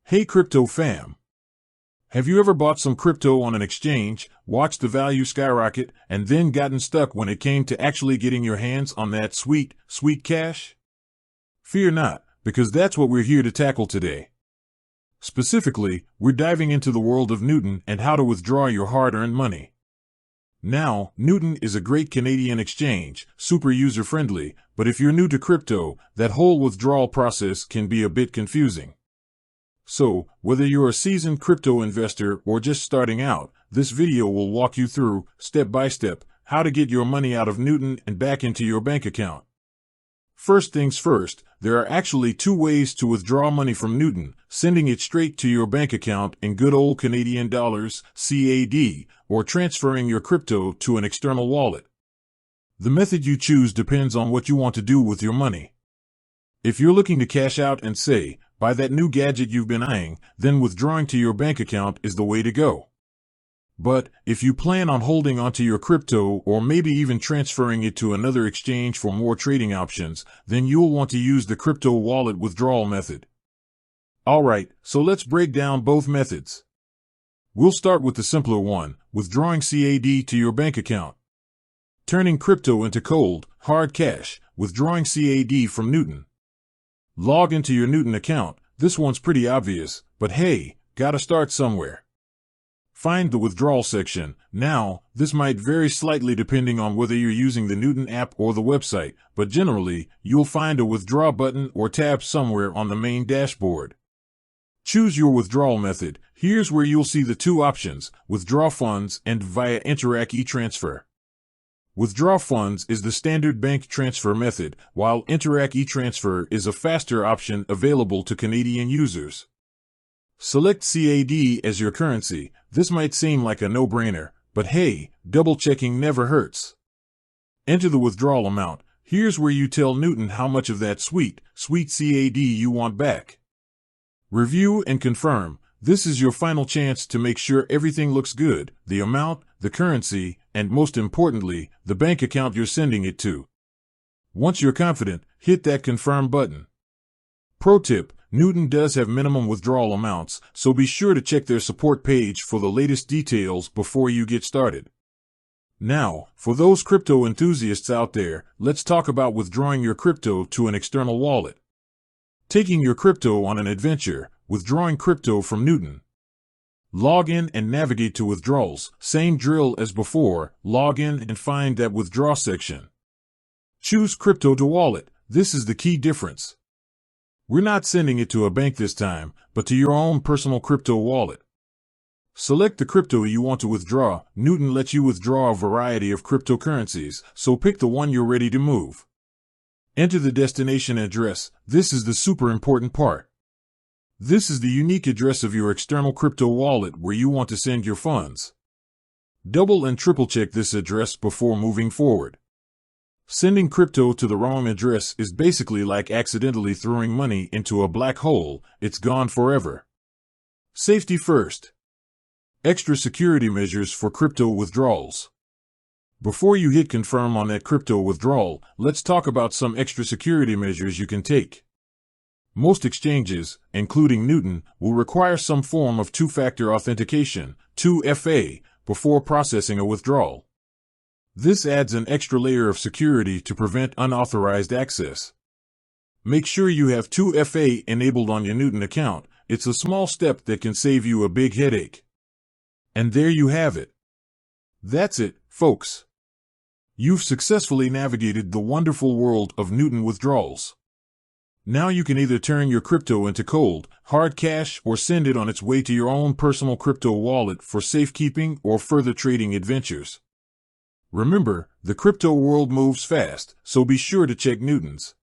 Hey crypto fam! Have you ever bought some crypto on an exchange, watched the value skyrocket, and then gotten stuck when it came to actually getting your hands on that sweet, sweet cash? Fear not, because that's what we're here to tackle today. Specifically, we're diving into the world of Newton and how to withdraw your hard-earned money. Now, Newton is a great Canadian exchange, super user-friendly, but if you're new to crypto, that whole withdrawal process can be a bit confusing. So, whether you're a seasoned crypto investor or just starting out, this video will walk you through, step by step, how to get your money out of Newton and back into your bank account. First things first, there are actually two ways to withdraw money from Newton: sending it straight to your bank account in good old Canadian dollars, CAD, or transferring your crypto to an external wallet. The method you choose depends on what you want to do with your money. If you're looking to cash out and say, buy that new gadget you've been eyeing, then withdrawing to your bank account is the way to go. But if you plan on holding onto your crypto or maybe even transferring it to another exchange for more trading options, then you'll want to use the crypto wallet withdrawal method. Alright, so let's break down both methods. We'll start with the simpler one, withdrawing CAD to your bank account. Turning crypto into cold, hard cash, withdrawing CAD from Newton. Log into your Newton account. This one's pretty obvious, but hey, gotta start somewhere. Find the withdrawal section. Now, this might vary slightly depending on whether you're using the Newton app or the website, but generally, you'll find a withdraw button or tab somewhere on the main dashboard. Choose your withdrawal method. Here's where you'll see the two options: withdraw funds and via Interac e-transfer. Withdraw funds is the standard bank transfer method, while Interac e-transfer is a faster option available to Canadian users. Select CAD as your currency. This might seem like a no-brainer, but hey, double-checking never hurts. Enter the withdrawal amount. Here's where you tell Newton how much of that sweet, sweet CAD you want back. Review and confirm. This is your final chance to make sure everything looks good: the amount, the currency, and most importantly, the bank account you're sending it to. Once you're confident, hit that confirm button. Pro tip: Newton does have minimum withdrawal amounts, so be sure to check their support page for the latest details before you get started. Now, for those crypto enthusiasts out there, let's talk about withdrawing your crypto to an external wallet. Taking your crypto on an adventure, withdrawing crypto from Newton. Log in and navigate to withdrawals. Same drill as before, log in and find that withdraw section. Choose crypto to wallet. This is the key difference. We're not sending it to a bank this time, but to your own personal crypto wallet. Select the crypto you want to withdraw. Newton lets you withdraw a variety of cryptocurrencies, so pick the one you're ready to move. Enter the destination address. This is the super important part. This is the unique address of your external crypto wallet where you want to send your funds. Double and triple check this address before moving forward. Sending crypto to the wrong address is basically like accidentally throwing money into a black hole. It's gone forever. Safety first. Extra security measures for crypto withdrawals. Before you hit confirm on that crypto withdrawal, let's talk about some extra security measures you can take. Most exchanges, including Newton, will require some form of two-factor authentication, 2FA, before processing a withdrawal. This adds an extra layer of security to prevent unauthorized access. Make sure you have 2FA enabled on your Newton account. It's a small step that can save you a big headache. And there you have it. That's it, folks. You've successfully navigated the wonderful world of Newton withdrawals. Now you can either turn your crypto into cold, hard cash or send it on its way to your own personal crypto wallet for safekeeping or further trading adventures. Remember, the crypto world moves fast, so be sure to check Newton's.